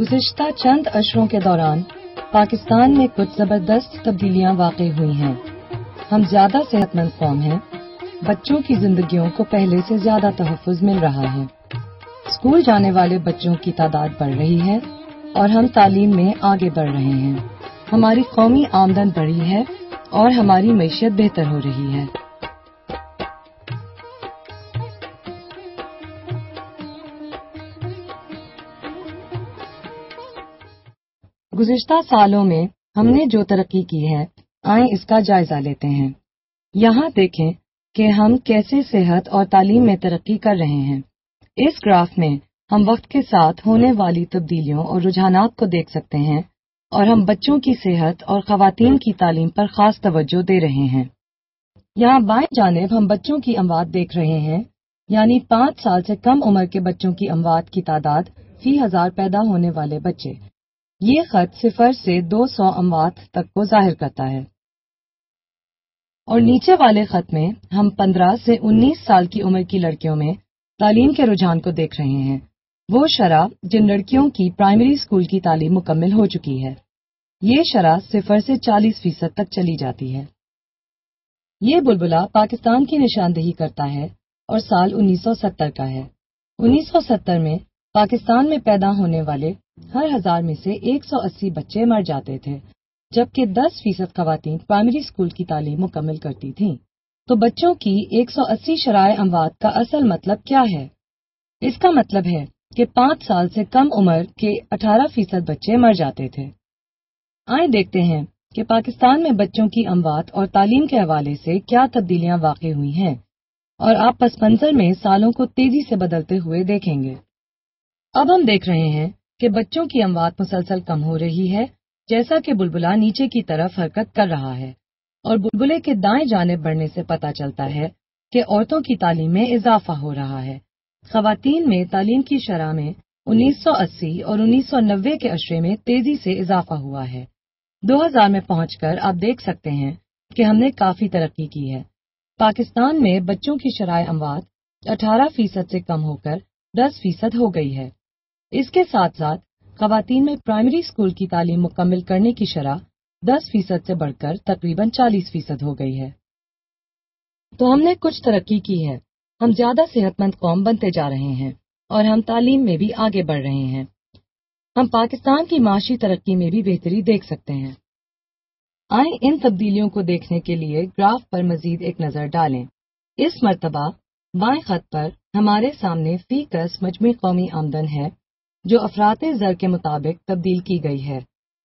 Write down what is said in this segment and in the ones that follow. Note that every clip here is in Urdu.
گزشتہ چند اشروں کے دوران پاکستان میں کچھ زبردست تبدیلیاں واقع ہوئی ہیں۔ ہم زیادہ صحت مند قوم ہیں، بچوں کی زندگیوں کو پہلے سے زیادہ تحفظ مل رہا ہے، اسکول جانے والے بچوں کی تعداد بڑھ رہی ہے اور ہم تعلیم میں آگے بڑھ رہے ہیں، ہماری قومی آمدن بڑھی ہے اور ہماری معیشت بہتر ہو رہی ہے۔ گزشتہ سالوں میں ہم نے جو ترقی کی ہے، آئیں اس کا جائزہ لیتے ہیں۔ یہاں دیکھیں کہ ہم کیسے صحت اور تعلیم میں ترقی کر رہے ہیں۔ اس گراف میں ہم وقت کے ساتھ ہونے والی تبدیلیوں اور رجحانات کو دیکھ سکتے ہیں، اور ہم بچوں کی صحت اور خواتین کی تعلیم پر خاص توجہ دے رہے ہیں۔ یہاں بائیں جانب ہم بچوں کی اموات دیکھ رہے ہیں، یعنی 5 سال سے کم عمر کے بچوں کی اموات کی تعداد فی 1000 پیدا ہونے والے بچے۔ یہ خط 0 سے 200 اموات تک کو ظاہر کرتا ہے، اور نیچے والے خط میں ہم 15 سے 19 سال کی عمر کی لڑکیوں میں تعلیم کے رجحان کو دیکھ رہے ہیں، وہ شرح جن لڑکیوں کی پرائمری اسکول کی تعلیم مکمل ہو چکی ہے۔ یہ شرح 0 سے 40% تک چلی جاتی ہے۔ یہ بلبلہ پاکستان کی نشاندہی کرتا ہے اور سال 1970 کا ہے۔ 1970 میں پاکستان میں پیدا ہونے والے ہر 1000 میں سے 180 بچے مر جاتے تھے، جبکہ 10% خواتین پرائمری اسکول کی تعلیم مکمل کرتی تھیں۔ تو بچوں کی 180 شرائح اموات کا اصل مطلب کیا ہے؟ اس کا مطلب ہے کہ 5 سال سے کم عمر کے 18% بچے مر جاتے تھے۔ آئیں دیکھتے ہیں کہ پاکستان میں بچوں کی اموات اور تعلیم کے حوالے سے کیا تبدیلیاں واقع ہوئی ہیں، اور آپ پس منظر میں سالوں کو تیزی سے بدلتے ہوئے دیکھیں گے۔ اب ہم دیکھ رہے ہیں کہ بچوں کی اموات مسلسل کم ہو رہی ہے، جیسا کہ بلبلہ نیچے کی طرف حرکت کر رہا ہے، اور بلبلے کے دائیں جانب بڑھنے سے پتہ چلتا ہے کہ عورتوں کی تعلیم میں اضافہ ہو رہا ہے۔ خواتین میں تعلیم کی شرح میں 1980 اور 1990 کے عشرے میں تیزی سے اضافہ ہوا ہے۔ 2000 میں پہنچ کر آپ دیکھ سکتے ہیں کہ ہم نے کافی ترقی کی ہے۔ پاکستان میں بچوں کی شرائح اموات 18% سے کم ہو کر 10% ہو گئی ہے۔ اس کے ساتھ ساتھ خواتین میں پرائمری اسکول کی تعلیم مکمل کرنے کی شرح 10% سے بڑھ کر تقریباً 40% ہو گئی ہے۔ تو ہم نے کچھ ترقی کی ہے، ہم زیادہ صحت مند قوم بنتے جا رہے ہیں، اور ہم تعلیم میں بھی آگے بڑھ رہے ہیں۔ ہم پاکستان کی معاشی ترقی میں بھی بہتری دیکھ سکتے ہیں۔ آئیں ان تبدیلیوں کو دیکھنے کے لیے گراف پر مزید ایک نظر ڈالیں۔ اس مرتبہ بائیں خط پر ہمارے سامنے فی کس مجموعی قومی آمدن ہے، جو افراط زر کے مطابق تبدیل کی گئی ہے،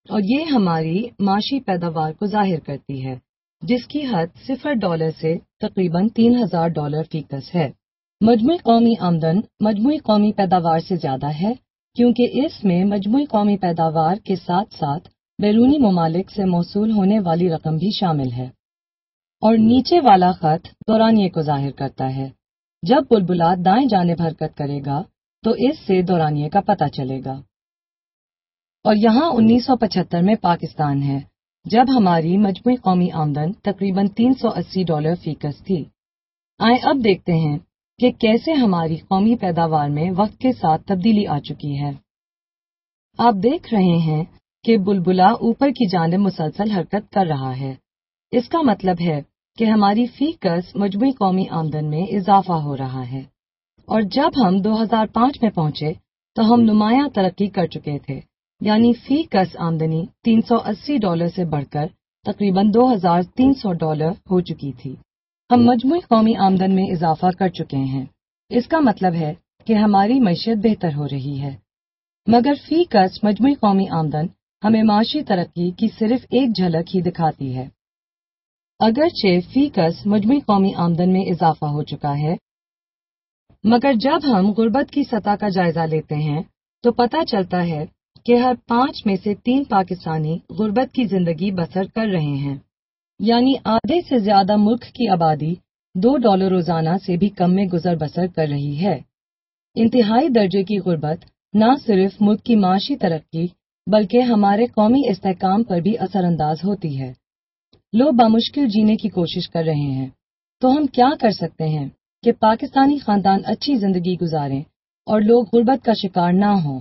اور یہ ہماری معاشی پیداوار کو ظاہر کرتی ہے، جس کی حد $0 سے تقریباً $3000 فی کس ہے۔ مجموعی قومی آمدن مجموعی قومی پیداوار سے زیادہ ہے، کیونکہ اس میں مجموعی قومی پیداوار کے ساتھ ساتھ بیرونی ممالک سے موصول ہونے والی رقم بھی شامل ہے۔ اور نیچے والا خط دورانیے کو ظاہر کرتا ہے۔ جب بلبلہ دائیں جانب حرکت کرے گا تو اس سے دورانیے کا پتہ چلے گا۔ اور یہاں 1975 میں پاکستان ہے، جب ہماری مجموعی قومی آمدن تقریباً $380 فی کس تھی۔ آئیں اب دیکھتے ہیں کہ کیسے ہماری قومی پیداوار میں وقت کے ساتھ تبدیلی آ چکی ہے۔ آپ دیکھ رہے ہیں کہ بلبلہ اوپر کی جانب مسلسل حرکت کر رہا ہے۔ اس کا مطلب ہے کہ ہماری فی کس مجموعی قومی آمدن میں اضافہ ہو رہا ہے، اور جب ہم 2005 میں پہنچے تو ہم نمایاں ترقی کر چکے تھے، یعنی فی کس آمدنی $380 سے بڑھ کر تقریباً $2300 ہو چکی تھی۔ ہم مجموعی قومی آمدن میں اضافہ کر چکے ہیں، اس کا مطلب ہے کہ ہماری معیشت بہتر ہو رہی ہے، مگر فی کس مجموعی قومی آمدن ہمیں معاشی ترقی کی صرف ایک جھلک ہی دکھاتی ہے۔ اگرچہ فی کس مجموعی قومی آمدن میں اضافہ ہو چکا ہے، مگر جب ہم غربت کی سطح کا جائزہ لیتے ہیں تو پتہ چلتا ہے کہ ہر 5 میں سے 3 پاکستانی غربت کی زندگی بسر کر رہے ہیں، یعنی آدھے سے زیادہ ملک کی آبادی $2 روزانہ سے بھی کم میں گزر بسر کر رہی ہے۔ انتہائی درجے کی غربت نہ صرف ملک کی معاشی ترقی بلکہ ہمارے قومی استحکام پر بھی اثر انداز ہوتی ہے۔ لوگ بامشکل جینے کی کوشش کر رہے ہیں، تو ہم کیا کر سکتے ہیں کہ پاکستانی خاندان اچھی زندگی گزاریں اور لوگ غربت کا شکار نہ ہوں؟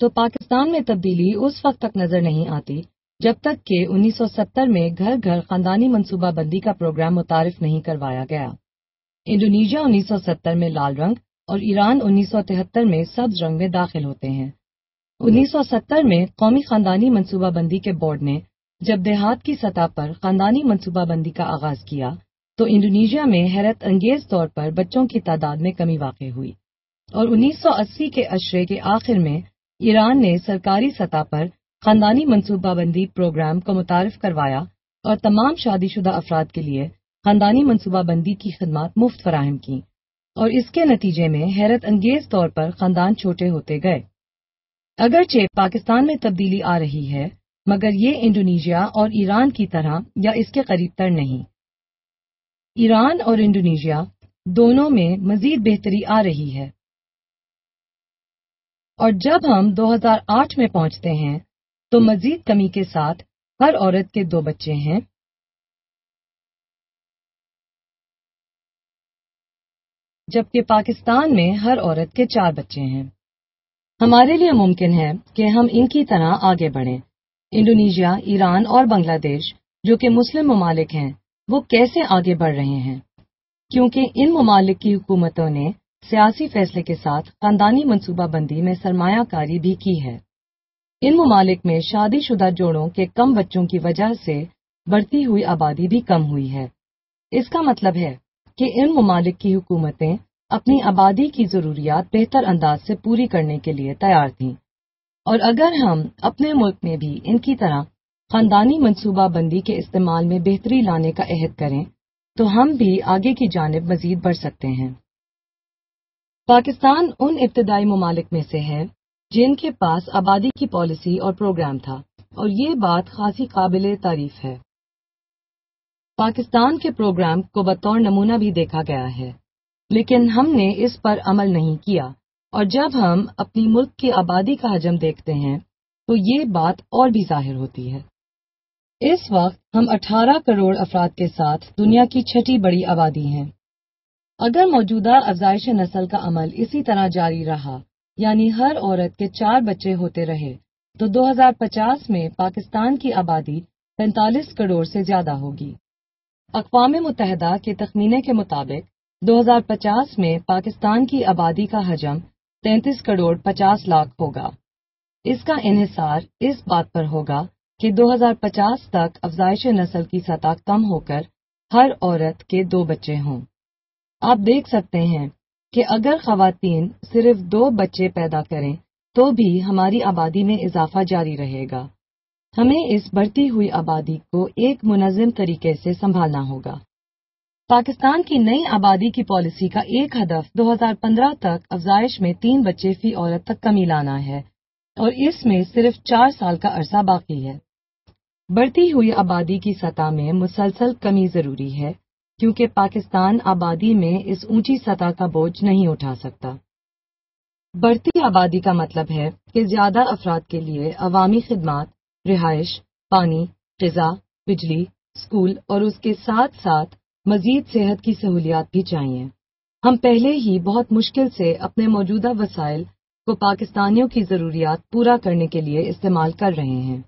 تو پاکستان میں تبدیلی اس وقت تک نظر نہیں آتی جب تک کہ 1970 میں گھر گھر خاندانی منصوبہ بندی کا پروگرام متعارف نہیں کروایا گیا۔ انڈونیشیا 1970 میں لال رنگ اور ایران 1973 میں سبز رنگ میں داخل ہوتے ہیں۔ 1970 میں قومی خاندانی منصوبہ بندی کے بورڈ نے جب دیہات کی سطح پر خاندانی منصوبہ بندی کا آغاز کیا تو انڈونیشیا میں حیرت انگیز طور پر بچوں کی تعداد میں کمی واقع ہوئی، اور 1980 کے عشرے کے آخر میں ایران نے سرکاری سطح پر خاندانی منصوبہ بندی پروگرام کو متعارف کروایا اور تمام شادی شدہ افراد کے لیے خاندانی منصوبہ بندی کی خدمات مفت فراہم کی، اور اس کے نتیجے میں حیرت انگیز طور پر خاندان چھوٹے ہوتے گئے۔ اگرچہ پاکستان میں تبدیلی آ رہی ہے، مگر یہ انڈونیشیا اور ایران کی طرح یا اس کے قریب تر نہیں۔ ایران اور انڈونیشیا دونوں میں مزید بہتری آ رہی ہے، اور جب ہم 2008 میں پہنچتے ہیں تو مزید کمی کے ساتھ ہر عورت کے 2 بچے ہیں، جبکہ پاکستان میں ہر عورت کے 4 بچے ہیں۔ ہمارے لیے ممکن ہے کہ ہم ان کی طرح آگے بڑھیں۔ انڈونیشیا، ایران اور بنگلہ دیش جو کہ مسلم ممالک ہیں، وہ کیسے آگے بڑھ رہے ہیں؟ کیونکہ ان ممالک کی حکومتوں نے سیاسی فیصلے کے ساتھ خاندانی منصوبہ بندی میں سرمایہ کاری بھی کی ہے۔ ان ممالک میں شادی شدہ جوڑوں کے کم بچوں کی وجہ سے بڑھتی ہوئی آبادی بھی کم ہوئی ہے۔ اس کا مطلب ہے کہ ان ممالک کی حکومتیں اپنی آبادی کی ضروریات بہتر انداز سے پوری کرنے کے لیے تیار تھیں، اور اگر ہم اپنے ملک میں بھی ان کی طرح خاندانی منصوبہ بندی کے استعمال میں بہتری لانے کا عہد کریں تو ہم بھی آگے کی جانب مزید بڑھ سکتے ہیں۔ پاکستان ان ابتدائی ممالک میں سے ہے جن کے پاس آبادی کی پالیسی اور پروگرام تھا، اور یہ بات خاصی قابل تعریف ہے۔ پاکستان کے پروگرام کو بطور نمونہ بھی دیکھا گیا ہے، لیکن ہم نے اس پر عمل نہیں کیا، اور جب ہم اپنی ملک کی آبادی کا حجم دیکھتے ہیں تو یہ بات اور بھی ظاہر ہوتی ہے۔ اس وقت ہم 18 کروڑ افراد کے ساتھ دنیا کی 6ٹھی بڑی آبادی ہیں۔ اگر موجودہ افزائش نسل کا عمل اسی طرح جاری رہا، یعنی ہر عورت کے 4 بچے ہوتے رہے، تو 2050 میں پاکستان کی آبادی 45 کروڑ سے زیادہ ہوگی۔ اقوام متحدہ کے تخمینے کے مطابق 2050 میں پاکستان کی آبادی کا حجم 33 کروڑ 50 لاکھ ہوگا۔ اس کا انحصار اس بات پر ہوگا کہ 2050 تک افزائش نسل کی سطح کم ہو کر ہر عورت کے 2 بچے ہوں۔ آپ دیکھ سکتے ہیں کہ اگر خواتین صرف 2 بچے پیدا کریں تو بھی ہماری آبادی میں اضافہ جاری رہے گا۔ ہمیں اس بڑھتی ہوئی آبادی کو ایک منظم طریقے سے سنبھالنا ہوگا۔ پاکستان کی نئی آبادی کی پالیسی کا ایک ہدف 2015 تک افزائش میں 3 بچے فی عورت تک کمی لانا ہے، اور اس میں صرف 4 سال کا عرصہ باقی ہے۔ بڑھتی ہوئی آبادی کی سطح میں مسلسل کمی ضروری ہے، کیونکہ پاکستان آبادی میں اس اونچی سطح کا بوجھ نہیں اٹھا سکتا۔ بڑھتی آبادی کا مطلب ہے کہ زیادہ افراد کے لیے عوامی خدمات، رہائش، پانی، غذا، بجلی، اسکول اور اس کے ساتھ ساتھ مزید صحت کی سہولیات بھی چاہیے۔ ہم پہلے ہی بہت مشکل سے اپنے موجودہ وسائل کو پاکستانیوں کی ضروریات پورا کرنے کے لیے استعمال کر رہے ہیں۔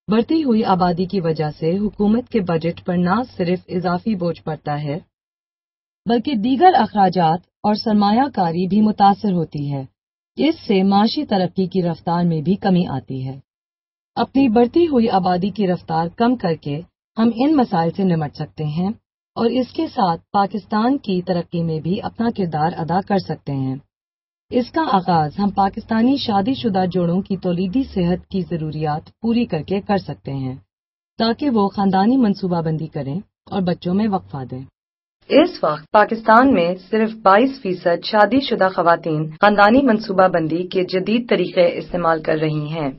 بڑھتی ہوئی آبادی کی وجہ سے حکومت کے بجٹ پر نہ صرف اضافی بوجھ پڑتا ہے، بلکہ دیگر اخراجات اور سرمایہ کاری بھی متاثر ہوتی ہے۔ اس سے معاشی ترقی کی رفتار میں بھی کمی آتی ہے۔ اپنی بڑھتی ہوئی آبادی کی رفتار کم کر کے ہم ان مسائل سے نمٹ سکتے ہیں، اور اس کے ساتھ پاکستان کی ترقی میں بھی اپنا کردار ادا کر سکتے ہیں۔ اس کا آغاز ہم پاکستانی شادی شدہ جوڑوں کی تولیدی صحت کی ضروریات پوری کر کے کر سکتے ہیں، تاکہ وہ خاندانی منصوبہ بندی کریں اور بچوں میں وقفہ دیں۔ اس وقت پاکستان میں صرف 22% شادی شدہ خواتین خاندانی منصوبہ بندی کے جدید طریقے استعمال کر رہی ہیں۔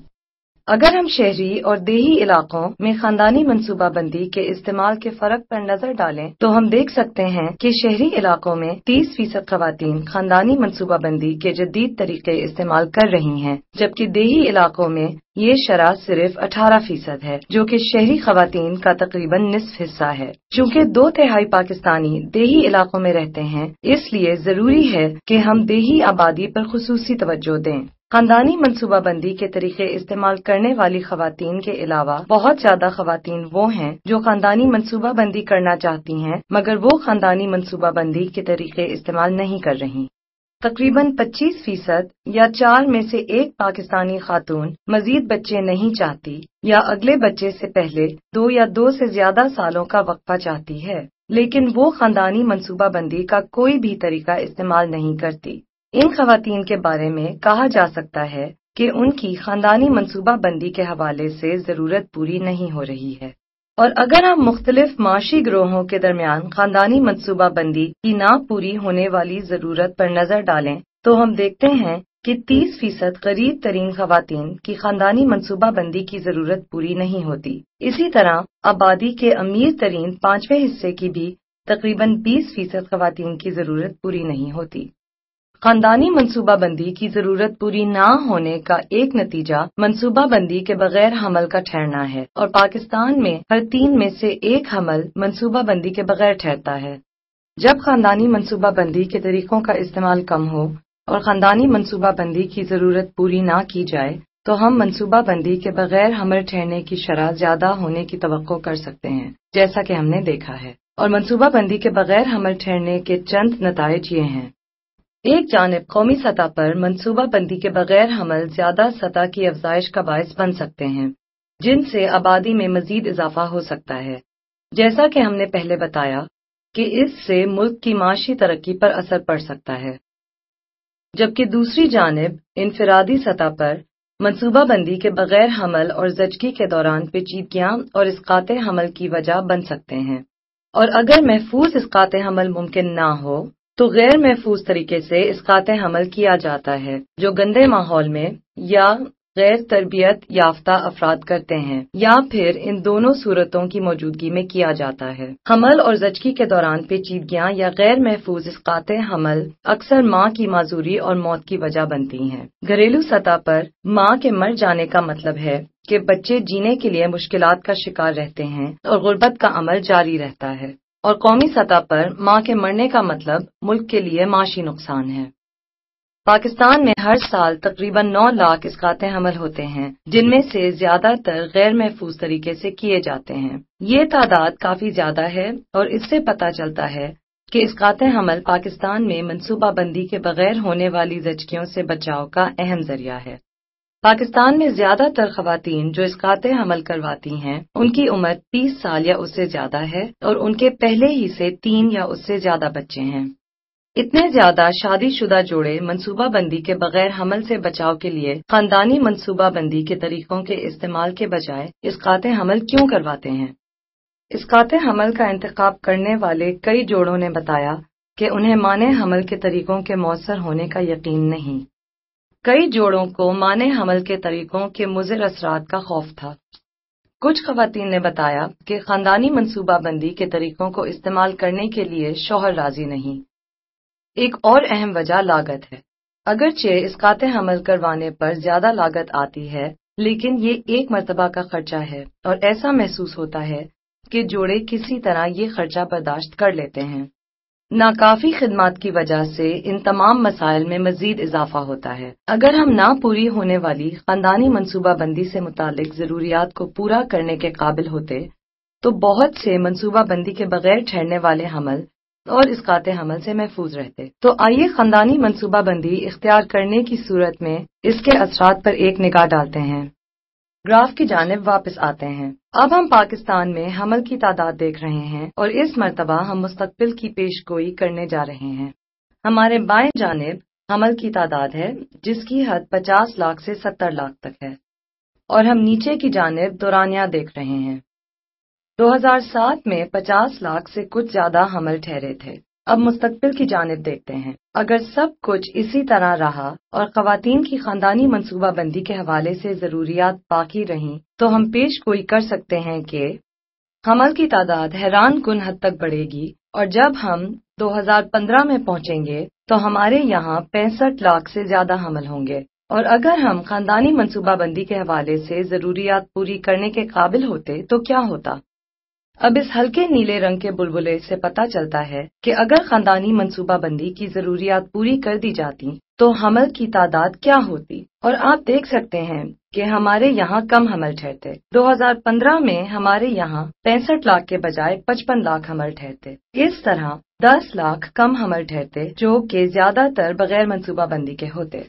اگر ہم شہری اور دیہی علاقوں میں خاندانی منصوبہ بندی کے استعمال کے فرق پر نظر ڈالیں تو ہم دیکھ سکتے ہیں کہ شہری علاقوں میں 30% خواتین خاندانی منصوبہ بندی کے جدید طریقے استعمال کر رہی ہیں، جبکہ دیہی علاقوں میں یہ شرح صرف 18% ہے، جو کہ شہری خواتین کا تقریباً نصف حصہ ہے۔ چونکہ 2/3 پاکستانی دیہی علاقوں میں رہتے ہیں، اس لیے ضروری ہے کہ ہم دیہی آبادی پر خصوصی توجہ دیں۔ خاندانی منصوبہ بندی کے طریقے استعمال کرنے والی خواتین کے علاوہ بہت زیادہ خواتین وہ ہیں جو خاندانی منصوبہ بندی کرنا چاہتی ہیں مگر وہ خاندانی منصوبہ بندی کے طریقے استعمال نہیں کر رہی۔ تقریباً 25% یا 4 میں سے ایک پاکستانی خاتون مزید بچے نہیں چاہتی یا اگلے بچے سے پہلے 2 یا 2 سے زیادہ سالوں کا وقفہ چاہتی ہے، لیکن وہ خاندانی منصوبہ بندی کا کوئی بھی طریقہ استعمال نہیں کرتی۔ ان خواتین کے بارے میں کہا جا سکتا ہے کہ ان کی خاندانی منصوبہ بندی کے حوالے سے ضرورت پوری نہیں ہو رہی ہے۔ اور اگر ہم مختلف معاشی گروہوں کے درمیان خاندانی منصوبہ بندی کی نہ پوری ہونے والی ضرورت پر نظر ڈالیں تو ہم دیکھتے ہیں کہ 30% غریب ترین خواتین کی خاندانی منصوبہ بندی کی ضرورت پوری نہیں ہوتی۔ اسی طرح آبادی کے امیر ترین 5ویں حصے کی بھی تقریباً 20% خواتین کی ضرورت پوری نہیں ہوتی۔ خاندانی منصوبہ بندی کی ضرورت پوری نہ ہونے کا ایک نتیجہ منصوبہ بندی کے بغیر حمل کا ٹھہرنا ہے، اور پاکستان میں ہر 3 میں سے ایک حمل منصوبہ بندی کے بغیر ٹھہرتا ہے۔ جب خاندانی منصوبہ بندی کے طریقوں کا استعمال کم ہو اور خاندانی منصوبہ بندی کی ضرورت پوری نہ کی جائے تو ہم منصوبہ بندی کے بغیر حمل ٹھہرنے کی شرح زیادہ ہونے کی توقع کر سکتے ہیں، جیسا کہ ہم نے دیکھا ہے۔ اور منصوبہ بندی کے بغیر حمل ٹھہرنے کے چند نتائج یہ ہیں۔ ایک جانب قومی سطح پر منصوبہ بندی کے بغیر حمل زیادہ سطح کی افزائش کا باعث بن سکتے ہیں، جن سے آبادی میں مزید اضافہ ہو سکتا ہے، جیسا کہ ہم نے پہلے بتایا کہ اس سے ملک کی معاشی ترقی پر اثر پڑ سکتا ہے۔ جبکہ دوسری جانب انفرادی سطح پر منصوبہ بندی کے بغیر حمل اور زچگی کے دوران پیچیدگیاں اور اسقاط حمل کی وجہ بن سکتے ہیں، اور اگر محفوظ اسقاط حمل ممکن نہ ہو تو غیر محفوظ طریقے سے اسقاط حمل کیا جاتا ہے، جو گندے ماحول میں یا غیر تربیت یافتہ افراد کرتے ہیں، یا پھر ان دونوں صورتوں کی موجودگی میں کیا جاتا ہے۔ حمل اور زچگی کے دوران پیچیدگیاں یا غیر محفوظ اسقاط حمل اکثر ماں کی معذوری اور موت کی وجہ بنتی ہیں۔ گھریلو سطح پر ماں کے مر جانے کا مطلب ہے کہ بچے جینے کے لیے مشکلات کا شکار رہتے ہیں اور غربت کا عمل جاری رہتا ہے، اور قومی سطح پر ماں کے مرنے کا مطلب ملک کے لیے معاشی نقصان ہے۔ پاکستان میں ہر سال تقریباً 9 لاکھ اسقاط حمل ہوتے ہیں، جن میں سے زیادہ تر غیر محفوظ طریقے سے کیے جاتے ہیں۔ یہ تعداد کافی زیادہ ہے، اور اس سے پتہ چلتا ہے کہ اسقاط حمل پاکستان میں منصوبہ بندی کے بغیر ہونے والی زچگیوں سے بچاؤ کا اہم ذریعہ ہے۔ پاکستان میں زیادہ تر خواتین جو اسقاط حمل کرواتی ہیں ان کی عمر 30 سال یا اس سے زیادہ ہے، اور ان کے پہلے ہی سے 3 یا اس سے زیادہ بچے ہیں۔ اتنے زیادہ شادی شدہ جوڑے منصوبہ بندی کے بغیر حمل سے بچاؤ کے لیے خاندانی منصوبہ بندی کے طریقوں کے استعمال کے بجائے اسقاط حمل کیوں کرواتے ہیں؟ اسقاط حمل کا انتخاب کرنے والے کئی جوڑوں نے بتایا کہ انہیں مانع حمل کے طریقوں کے مؤثر ہونے کا یقین نہیں۔ کئی جوڑوں کو مانع حمل کے طریقوں کے مضر اثرات کا خوف تھا۔ کچھ خواتین نے بتایا کہ خاندانی منصوبہ بندی کے طریقوں کو استعمال کرنے کے لیے شوہر راضی نہیں۔ ایک اور اہم وجہ لاگت ہے۔ اگرچہ اسقاط حمل کروانے پر زیادہ لاگت آتی ہے، لیکن یہ ایک مرتبہ کا خرچہ ہے، اور ایسا محسوس ہوتا ہے کہ جوڑے کسی طرح یہ خرچہ برداشت کر لیتے ہیں۔ ناکافی خدمات کی وجہ سے ان تمام مسائل میں مزید اضافہ ہوتا ہے۔ اگر ہم نہ پوری ہونے والی خاندانی منصوبہ بندی سے متعلق ضروریات کو پورا کرنے کے قابل ہوتے تو بہت سے منصوبہ بندی کے بغیر ٹھہرنے والے حمل اور اسقاط حمل سے محفوظ رہتے۔ تو آئیے خاندانی منصوبہ بندی اختیار کرنے کی صورت میں اس کے اثرات پر ایک نگاہ ڈالتے ہیں۔ گراف کی جانب واپس آتے ہیں۔ اب ہم پاکستان میں حمل کی تعداد دیکھ رہے ہیں، اور اس مرتبہ ہم مستقبل کی پیش گوئی کرنے جا رہے ہیں۔ ہمارے بائیں جانب حمل کی تعداد ہے، جس کی حد 50 لاکھ سے 70 لاکھ تک ہے، اور ہم نیچے کی جانب دورانیہ دیکھ رہے ہیں۔ 2007 میں 50 لاکھ سے کچھ زیادہ حمل ٹھہرے تھے۔ اب مستقبل کی جانب دیکھتے ہیں۔ اگر سب کچھ اسی طرح رہا اور خواتین کی خاندانی منصوبہ بندی کے حوالے سے ضروریات باقی رہیں تو ہم پیش گوئی کر سکتے ہیں کہ حمل کی تعداد حیران کن حد تک بڑھے گی، اور جب ہم 2015 میں پہنچیں گے تو ہمارے یہاں 65 لاکھ سے زیادہ حمل ہوں گے، اور اگر ہم خاندانی منصوبہ بندی کے حوالے سے ضروریات پوری کرنے کے قابل ہوتے تو کیا ہوتا؟ اب اس ہلکے نیلے رنگ کے بلبلے سے پتہ چلتا ہے کہ اگر خاندانی منصوبہ بندی کی ضروریات پوری کر دی جاتی تو حمل کی تعداد کیا ہوتی؟ اور آپ دیکھ سکتے ہیں کہ ہمارے یہاں کم حمل ٹھہرتے۔ 2015 میں ہمارے یہاں 65 لاکھ کے بجائے 55 لاکھ حمل ٹھہرتے۔ اس طرح 10 لاکھ کم حمل ٹھہرتے، جو کہ زیادہ تر بغیر منصوبہ بندی کے ہوتے۔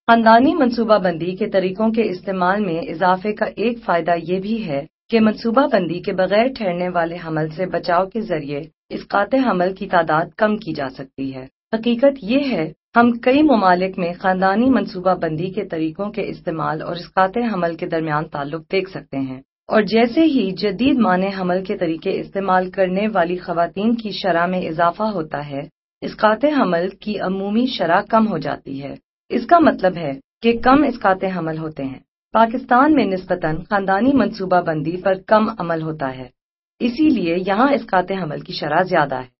خاندانی منصوبہ بندی کے طریقوں کے استعمال میں اضافے کا ایک فائدہ یہ بھی ہے کہ منصوبہ بندی کے بغیر ٹھہرنے والے حمل سے بچاؤ کے ذریعے اسقاط حمل کی تعداد کم کی جا سکتی ہے۔ حقیقت یہ ہے، ہم کئی ممالک میں خاندانی منصوبہ بندی کے طریقوں کے استعمال اور اسقاط حمل کے درمیان تعلق دیکھ سکتے ہیں، اور جیسے ہی جدید مانع حمل کے طریقے استعمال کرنے والی خواتین کی شرح میں اضافہ ہوتا ہے، اسقاط حمل کی عمومی شرح کم ہو جاتی ہے۔ اس کا مطلب ہے کہ کم اسقاط حمل ہوتے ہیں۔ پاکستان میں نسبتاً خاندانی منصوبہ بندی پر کم عمل ہوتا ہے، اسی لیے یہاں اسقاط حمل کی شرح زیادہ ہے۔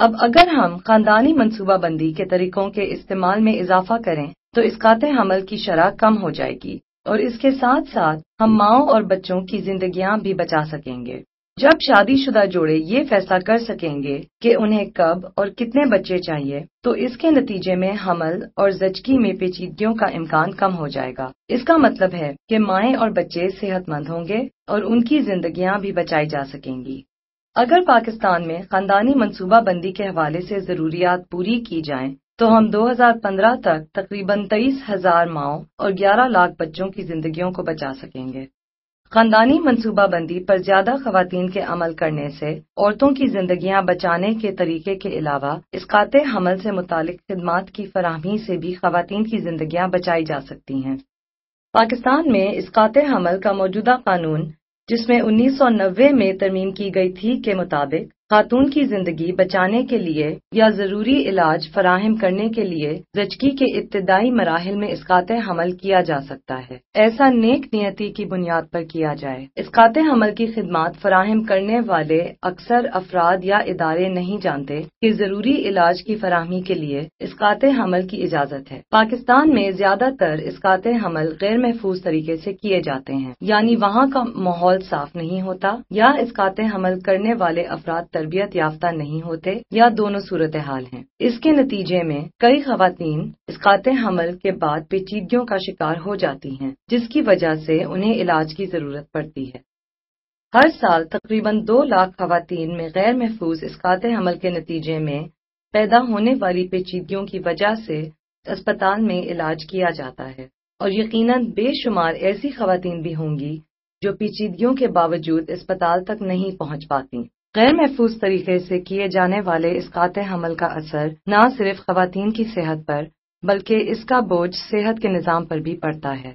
اب اگر ہم خاندانی منصوبہ بندی کے طریقوں کے استعمال میں اضافہ کریں تو اسقاط حمل کی شرح کم ہو جائے گی، اور اس کے ساتھ ساتھ ہم ماؤں اور بچوں کی زندگیاں بھی بچا سکیں گے۔ جب شادی شدہ جوڑے یہ فیصلہ کر سکیں گے کہ انہیں کب اور کتنے بچے چاہیے، تو اس کے نتیجے میں حمل اور زچگی میں پیچیدگیوں کا امکان کم ہو جائے گا۔ اس کا مطلب ہے کہ مائیں اور بچے صحت مند ہوں گے اور ان کی زندگیاں بھی بچائی جا سکیں گی۔ اگر پاکستان میں خاندانی منصوبہ بندی کے حوالے سے ضروریات پوری کی جائیں تو ہم 2015 تک تقریباً 23,000 ماؤں اور 11 لاکھ بچوں کی زندگیوں کو بچا سکیں گے۔ خاندانی منصوبہ بندی پر زیادہ خواتین کے عمل کرنے سے عورتوں کی زندگیاں بچانے کے طریقے کے علاوہ اسقاط حمل سے متعلق خدمات کی فراہمی سے بھی خواتین کی زندگیاں بچائی جا سکتی ہیں۔ پاکستان میں اسقاط حمل کا موجودہ قانون، جس میں 1990 میں ترمیم کی گئی تھی، کے مطابق خاتون کی زندگی بچانے کے لیے یا ضروری علاج فراہم کرنے کے لیے زچگی کے ابتدائی مراحل میں اسقاط حمل کیا جا سکتا ہے، ایسا نیک نیتی کی بنیاد پر کیا جائے۔ اسقاط حمل کی خدمات فراہم کرنے والے اکثر افراد یا ادارے نہیں جانتے کہ ضروری علاج کی فراہمی کے لیے اسقاط حمل کی اجازت ہے۔ پاکستان میں زیادہ تر اسقاط حمل غیر محفوظ طریقے سے کیے جاتے ہیں، یعنی وہاں کا ماحول صاف نہیں ہوتا، یا اسقاط حمل کرنے والے افراد تربیت یافتہ نہیں ہوتے، یا دونوں صورتحال ہیں۔ اس کے نتیجے میں کئی خواتین اسقاط حمل کے بعد پیچیدگیوں کا شکار ہو جاتی ہیں، جس کی وجہ سے انہیں علاج کی ضرورت پڑتی ہے۔ ہر سال تقریباً 2 لاکھ خواتین میں غیر محفوظ اسقاط حمل کے نتیجے میں پیدا ہونے والی پیچیدگیوں کی وجہ سے اسپتال میں علاج کیا جاتا ہے، اور یقیناً بے شمار ایسی خواتین بھی ہوں گی جو پیچیدگیوں کے باوجود اسپتال تک نہیں پہنچ پاتی۔ غیر محفوظ طریقے سے کیے جانے والے اسقاط حمل کا اثر نہ صرف خواتین کی صحت پر بلکہ اس کا بوجھ صحت کے نظام پر بھی پڑتا ہے۔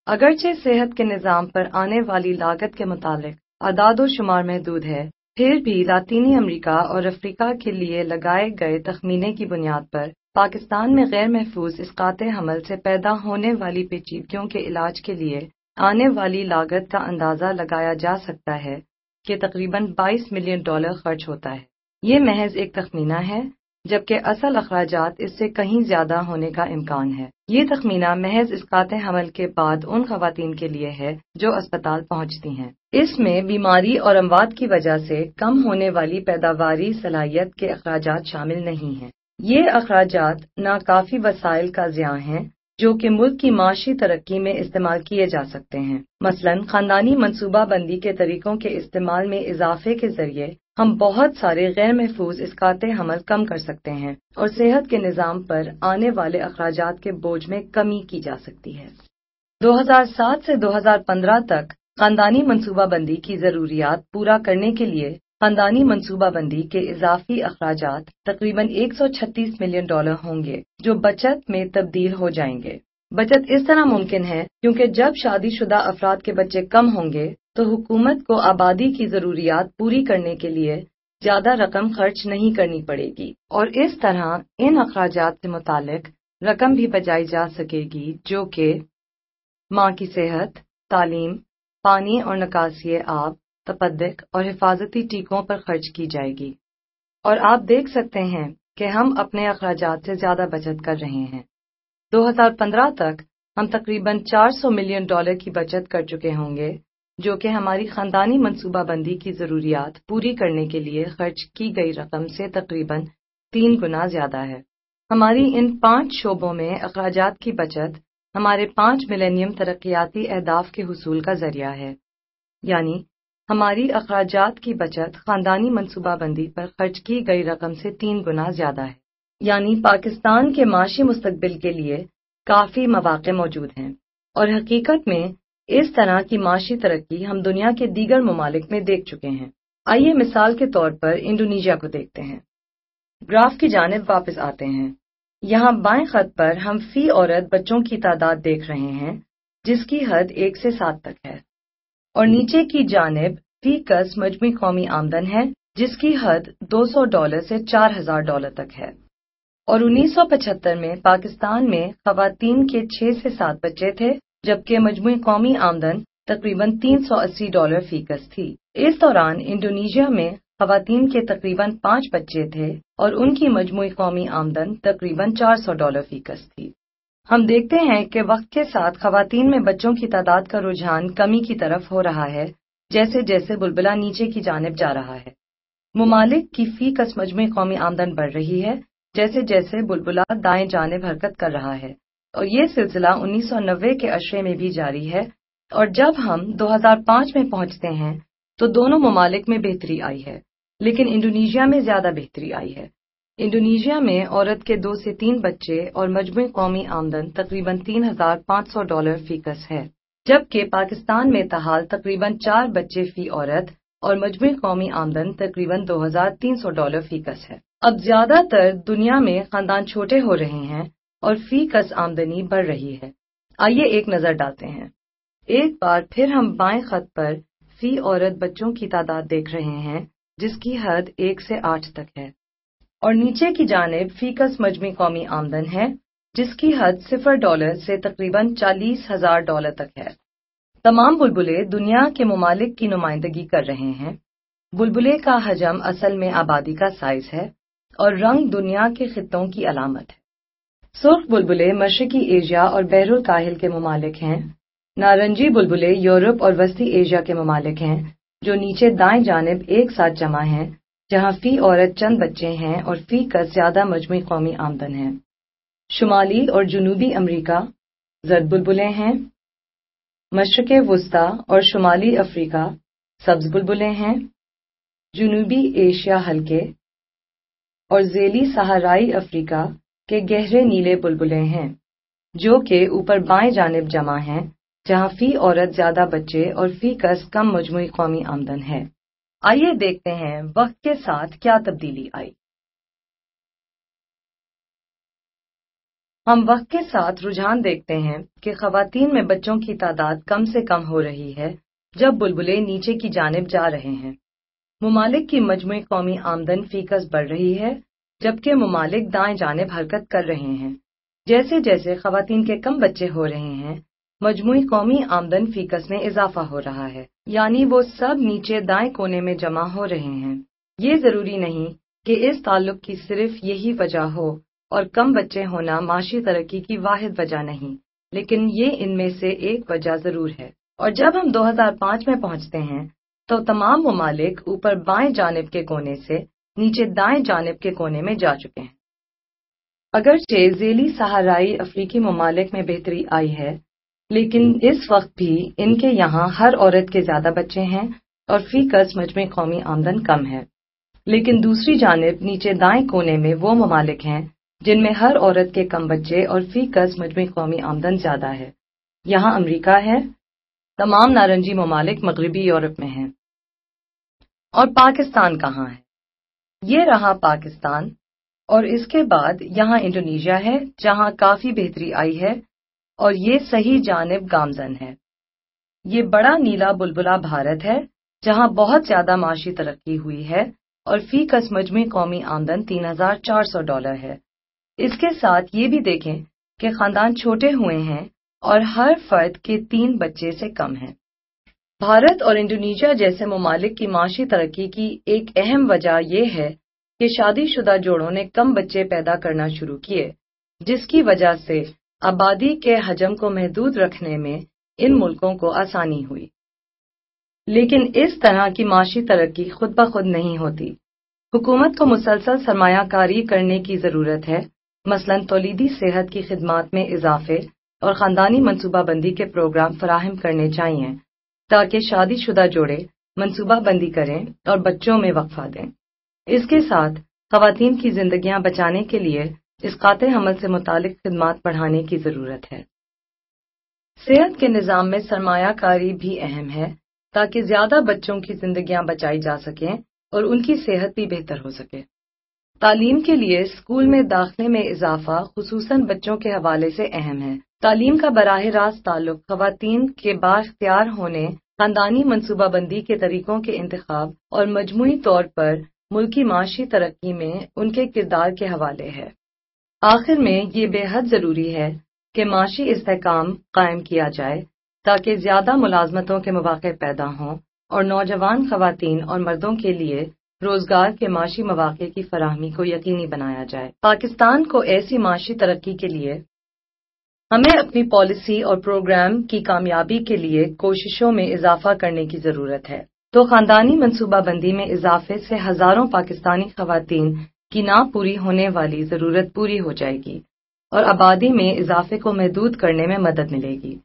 اگرچہ صحت کے نظام پر آنے والی لاگت کے متعلق اعداد و شمار محدود ہے، پھر بھی لاطینی امریکہ اور افریقہ کے لیے لگائے گئے تخمینے کی بنیاد پر پاکستان میں غیر محفوظ اسقاط حمل سے پیدا ہونے والی پیچیدگیوں کے علاج کے لیے آنے والی لاگت کا اندازہ لگایا جا سکتا ہے کہ تقریباً $22 ملین خرچ ہوتا ہے۔ یہ محض ایک تخمینہ ہے، جبکہ اصل اخراجات اس سے کہیں زیادہ ہونے کا امکان ہے۔ یہ تخمینہ محض اسقاط حمل کے بعد ان خواتین کے لیے ہے جو اسپتال پہنچتی ہیں۔ اس میں بیماری اور اموات کی وجہ سے کم ہونے والی پیداواری صلاحیت کے اخراجات شامل نہیں ہیں۔ یہ اخراجات ناکافی وسائل کا ضیاع ہیں جو کہ ملک کی معاشی ترقی میں استعمال کیے جا سکتے ہیں۔ مثلاً خاندانی منصوبہ بندی کے طریقوں کے استعمال میں اضافے کے ذریعے ہم بہت سارے غیر محفوظ اسقاط حمل کم کر سکتے ہیں اور صحت کے نظام پر آنے والے اخراجات کے بوجھ میں کمی کی جا سکتی ہے۔ 2007 سے 2015 تک خاندانی منصوبہ بندی کی ضروریات پورا کرنے کے لیے خاندانی منصوبہ بندی کے اضافی اخراجات تقریباً $136 ملین ہوں گے، جو بچت میں تبدیل ہو جائیں گے۔ بچت اس طرح ممکن ہے کیونکہ جب شادی شدہ افراد کے بچے کم ہوں گے تو حکومت کو آبادی کی ضروریات پوری کرنے کے لیے زیادہ رقم خرچ نہیں کرنی پڑے گی، اور اس طرح ان اخراجات سے متعلق رقم بھی بچائی جا سکے گی جو کہ ماں کی صحت، تعلیم، پانی اور نکاسی آب، تپدق اور حفاظتی ٹیکوں پر خرچ کی جائے گی۔ اور آپ دیکھ سکتے ہیں کہ ہم اپنے اخراجات سے زیادہ بچت کر رہے ہیں۔ 2015 تک ہم تقریباً $400 ملین کی بچت کر چکے ہوں گے، جو کہ ہماری خاندانی منصوبہ بندی کی ضروریات پوری کرنے کے لیے خرچ کی گئی رقم سے تقریباً 3 گنا زیادہ ہے۔ ہماری ان 5 شعبوں میں اخراجات کی بچت ہمارے 5 ملینیم ترقیاتی اہداف کے حصول کا ذریعہ ہے، یعنی ہماری اخراجات کی بچت خاندانی منصوبہ بندی پر خرچ کی گئی رقم سے 3 گنا زیادہ ہے، یعنی پاکستان کے معاشی مستقبل کے لیے کافی مواقع موجود ہیں، اور حقیقت میں اس طرح کی معاشی ترقی ہم دنیا کے دیگر ممالک میں دیکھ چکے ہیں۔ آئیے مثال کے طور پر انڈونیشیا کو دیکھتے ہیں۔ گراف کی جانب واپس آتے ہیں۔ یہاں بائیں خط پر ہم فی عورت بچوں کی تعداد دیکھ رہے ہیں جس کی حد 1 سے 7 تک ہے، اور نیچے کی جانب فی کس مجموعی قومی آمدن ہے جس کی حد $200 سے $4000 تک ہے، اور 1975 میں پاکستان میں خواتین کے 6 سے 7 بچے تھے جبکہ مجموعی قومی آمدن تقریباً $380 فی کس تھی۔ اس دوران انڈونیشیا میں خواتین کے تقریباً 5 بچے تھے اور ان کی مجموعی قومی آمدن تقریباً $400 فی کس تھی۔ ہم دیکھتے ہیں کہ وقت کے ساتھ خواتین میں بچوں کی تعداد کا رجحان کمی کی طرف ہو رہا ہے جیسے جیسے بلبلہ نیچے کی جانب جا رہا ہے۔ ممالک کی فی کس مجموعی قومی آمدن بڑھ رہی ہے جیسے جیسے بلبلہ دائیں جانب حرکت کر رہا ہے، اور یہ سلسلہ 1990 کے عشرے میں بھی جاری ہے، اور جب ہم 2005 میں پہنچتے ہیں تو دونوں ممالک میں بہتری آئی ہے، لیکن انڈونیشیا میں زیادہ بہتری آئی ہے۔ انڈونیشیا میں عورت کے 2 سے 3 بچے اور مجموعی قومی آمدن تقریباً $3500 فی کس ہے، جبکہ پاکستان میں تاحال تقریباً 4 بچے فی عورت اور مجموعی قومی آمدن تقریباً $2300 فی کس ہے۔ اب زیادہ تر دنیا میں خاندان چھوٹے ہو رہے ہیں اور فی کس آمدنی بڑھ رہی ہے۔ آئیے ایک نظر ڈالتے ہیں۔ ایک بار پھر ہم بائیں خط پر فی عورت بچوں کی تعداد دیکھ رہے ہیں جس کی حد 1 سے 8 تک ہے، اور نیچے کی جانب فی کس مجموعی قومی آمدن ہے جس کی حد $0 سے تقریباً $40,000 تک ہے۔ تمام بلبلے دنیا کے ممالک کی نمائندگی کر رہے ہیں۔ بلبلے کا حجم اصل میں آبادی کا سائز ہے اور رنگ دنیا کے خطوں کی علامت ہے۔ سرخ بلبلے مشرقی ایشیا اور بحر الکاہل کے ممالک ہیں، نارنجی بلبلے یورپ اور وسطی ایشیا کے ممالک ہیں جو نیچے دائیں جانب ایک ساتھ جمع ہیں، جہاں فی عورت چند بچے ہیں اور فی کس زیادہ مجموعی قومی آمدن ہے۔ شمالی اور جنوبی امریکہ زرد بلبلے ہیں، مشرق وسطی اور شمالی افریقہ سبز بلبلے ہیں، جنوبی ایشیا ہلکے اور ذیلی صحرائی افریقہ کے گہرے نیلے بلبلے ہیں جو کہ اوپر بائیں جانب جمع ہیں، جہاں فی عورت زیادہ بچے اور فی کس کم مجموعی قومی آمدن ہے۔ آئیے دیکھتے ہیں وقت کے ساتھ کیا تبدیلی آئی۔ ہم وقت کے ساتھ رجحان دیکھتے ہیں کہ خواتین میں بچوں کی تعداد کم سے کم ہو رہی ہے جب بلبلے نیچے کی جانب جا رہے ہیں۔ ممالک کی مجموعی قومی آمدن فی کس بڑھ رہی ہے جبکہ ممالک دائیں جانب حرکت کر رہے ہیں۔ جیسے جیسے خواتین کے کم بچے ہو رہے ہیں، مجموعی قومی آمدن فی کس میں اضافہ ہو رہا ہے، یعنی وہ سب نیچے دائیں کونے میں جمع ہو رہے ہیں۔ یہ ضروری نہیں کہ اس تعلق کی صرف یہی وجہ ہو، اور کم بچے ہونا معاشی ترقی کی واحد وجہ نہیں، لیکن یہ ان میں سے ایک وجہ ضرور ہے۔ اور جب ہم 2005 میں پہنچتے ہیں تو تمام ممالک اوپر بائیں جانب کے کونے سے نیچے دائیں جانب کے کونے میں جا چکے ہیں۔ اگرچہ ذیلی صحرائی افریقی ممالک میں بہتری آئی ہے، لیکن اس وقت بھی ان کے یہاں ہر عورت کے زیادہ بچے ہیں اور فی کس مجموعی قومی آمدن کم ہے۔ لیکن دوسری جانب نیچے دائیں کونے میں وہ ممالک ہیں جن میں ہر عورت کے کم بچے اور فی کس مجموعی قومی آمدن زیادہ ہے۔ یہاں امریکہ ہے، تمام نارنجی ممالک مغربی یورپ میں ہیں۔ اور پاکستان کہاں ہے؟ یہ رہا پاکستان، اور اس کے بعد یہاں انڈونیشیا ہے جہاں کافی بہتری آئی ہے اور یہ صحیح جانب گامزن ہے۔ یہ بڑا نیلا بلبلہ بھارت ہے جہاں بہت زیادہ معاشی ترقی ہوئی ہے اور فی کس مجموعی قومی آمدن $3400 ہے۔ اس کے ساتھ یہ بھی دیکھیں کہ خاندان چھوٹے ہوئے ہیں اور ہر فرد کے 3 بچے سے کم ہیں۔ بھارت اور انڈونیشیا جیسے ممالک کی معاشی ترقی کی ایک اہم وجہ یہ ہے کہ شادی شدہ جوڑوں نے کم بچے پیدا کرنا شروع کیے، جس کی وجہ سے آبادی کے حجم کو محدود رکھنے میں ان ملکوں کو آسانی ہوئی۔ لیکن اس طرح کی معاشی ترقی خود بخود نہیں ہوتی۔ حکومت کو مسلسل سرمایہ کاری کرنے کی ضرورت ہے مثلاً تولیدی صحت کی خدمات میں اضافے اور خاندانی منصوبہ بندی کے پروگرام فراہم کرنے چاہیے تاکہ شادی شدہ جوڑے منصوبہ بندی کریں اور بچوں میں وقفہ دیں۔ اس کے ساتھ خواتین کی زندگیاں بچانے کے لیے اسقاط حمل سے متعلق خدمات بڑھانے کی ضرورت ہے۔ صحت کے نظام میں سرمایہ کاری بھی اہم ہے تاکہ زیادہ بچوں کی زندگیاں بچائی جا سکیں اور ان کی صحت بھی بہتر ہو سکے۔ تعلیم کے لیے اسکول میں داخلے میں اضافہ خصوصاً بچوں کے حوالے سے اہم ہے۔ تعلیم کا براہ راست تعلق خواتین کے بااختیار ہونے، خاندانی منصوبہ بندی کے طریقوں کے انتخاب اور مجموعی طور پر ملکی معاشی ترقی میں ان کے کردار کے حوالے ہے۔ آخر میں یہ بے حد ضروری ہے کہ معاشی استحکام قائم کیا جائے تاکہ زیادہ ملازمتوں کے مواقع پیدا ہوں اور نوجوان خواتین اور مردوں کے لیے روزگار کے معاشی مواقع کی فراہمی کو یقینی بنایا جائے۔ پاکستان کو ایسی معاشی ترقی کے لیے ہمیں اپنی پالیسی اور پروگرام کی کامیابی کے لیے کوششوں میں اضافہ کرنے کی ضرورت ہے، تو خاندانی منصوبہ بندی میں اضافے سے ہزاروں پاکستانی خواتین کی نہ پوری ہونے والی ضرورت پوری ہو جائے گی اور آبادی میں اضافے کو محدود کرنے میں مدد ملے گی،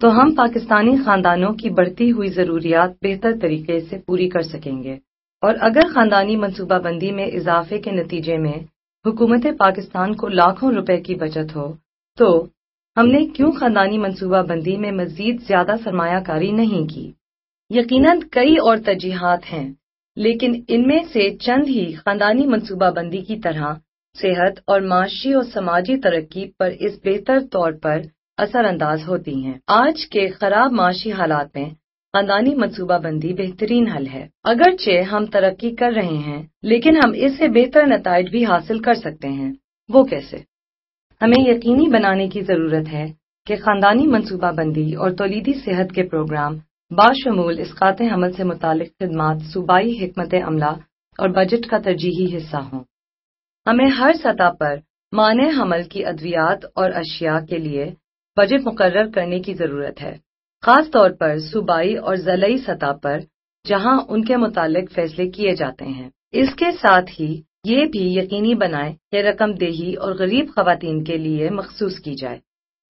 تو ہم پاکستانی خاندانوں کی بڑھتی ہوئی ضروریات بہتر طریقے سے پوری کر سکیں گے۔ اور اگر خاندانی منصوبہ بندی میں اضافے کے نتیجے میں حکومت پاکستان کو لاکھوں روپے کی بچت ہو تو ہم نے کیوں خاندانی منصوبہ بندی میں مزید زیادہ سرمایہ کاری نہیں کی؟ یقیناً کئی اور ترجیحات ہیں، لیکن ان میں سے چند ہی خاندانی منصوبہ بندی کی طرح صحت اور معاشی اور سماجی ترقی پر اس بہتر طور پر اثر انداز ہوتی ہیں۔ آج کے خراب معاشی حالات میں خاندانی منصوبہ بندی بہترین حل ہے۔ اگرچہ ہم ترقی کر رہے ہیں لیکن ہم اس سے بہتر نتائج بھی حاصل کر سکتے ہیں۔ وہ کیسے؟ ہمیں یقینی بنانے کی ضرورت ہے کہ خاندانی منصوبہ بندی اور تولیدی صحت کے پروگرام باشمول اسقاط حمل سے متعلق خدمات صوبائی حکمت عملہ اور بجٹ کا ترجیحی حصہ ہوں۔ ہمیں ہر سطح پر مانع حمل کی ادویات اور اشیاء کے لیے بجٹ مقرر کرنے کی ضرورت ہے، خاص طور پر صوبائی اور ضلعی سطح پر جہاں ان کے متعلق فیصلے کیے جاتے ہیں۔ اس کے ساتھ ہی یہ بھی یقینی بنائیں کہ رقم دہی اور غریب خواتین کے لیے مخصوص کی جائے۔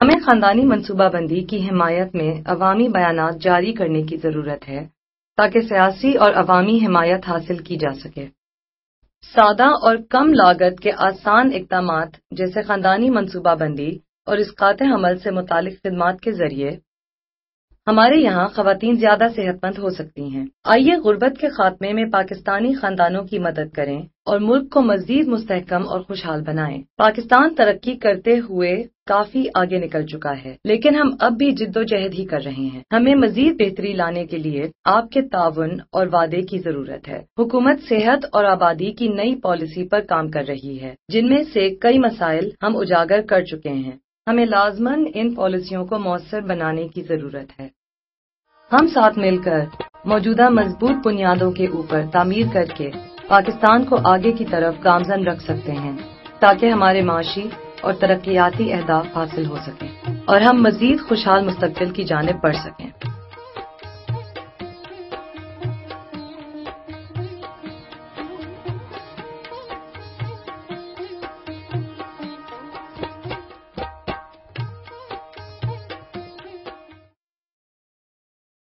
ہمیں خاندانی منصوبہ بندی کی حمایت میں عوامی بیانات جاری کرنے کی ضرورت ہے تاکہ سیاسی اور عوامی حمایت حاصل کی جا سکے۔ سادہ اور کم لاگت کے آسان اقدامات جیسے خاندانی منصوبہ بندی اور اسقاط حمل سے متعلق خدمات کے ذریعے ہمارے یہاں خواتین زیادہ صحت مند ہو سکتی ہیں۔ آئیے غربت کے خاتمے میں پاکستانی خاندانوں کی مدد کریں اور ملک کو مزید مستحکم اور خوشحال بنائیں۔ پاکستان ترقی کرتے ہوئے کافی آگے نکل چکا ہے، لیکن ہم اب بھی جد و جہد ہی کر رہے ہیں۔ ہمیں مزید بہتری لانے کے لیے آپ کے تعاون اور وعدے کی ضرورت ہے۔ حکومت صحت اور آبادی کی نئی پالیسی پر کام کر رہی ہے، جن میں سے کئی مسائل ہم اجاگر کر چکے ہیں۔ ہمیں لازماً ان پالیسیوں کو مؤثر بنانے کی ضرورت ہے۔ ہم ساتھ مل کر موجودہ مضبوط بنیادوں کے اوپر تعمیر کر کے پاکستان کو آگے کی طرف گامزن رکھ سکتے ہیں تاکہ ہمارے معاشی اور ترقیاتی اہداف حاصل ہو سکیں اور ہم مزید خوشحال مستقبل کی جانب بڑھ سکیں۔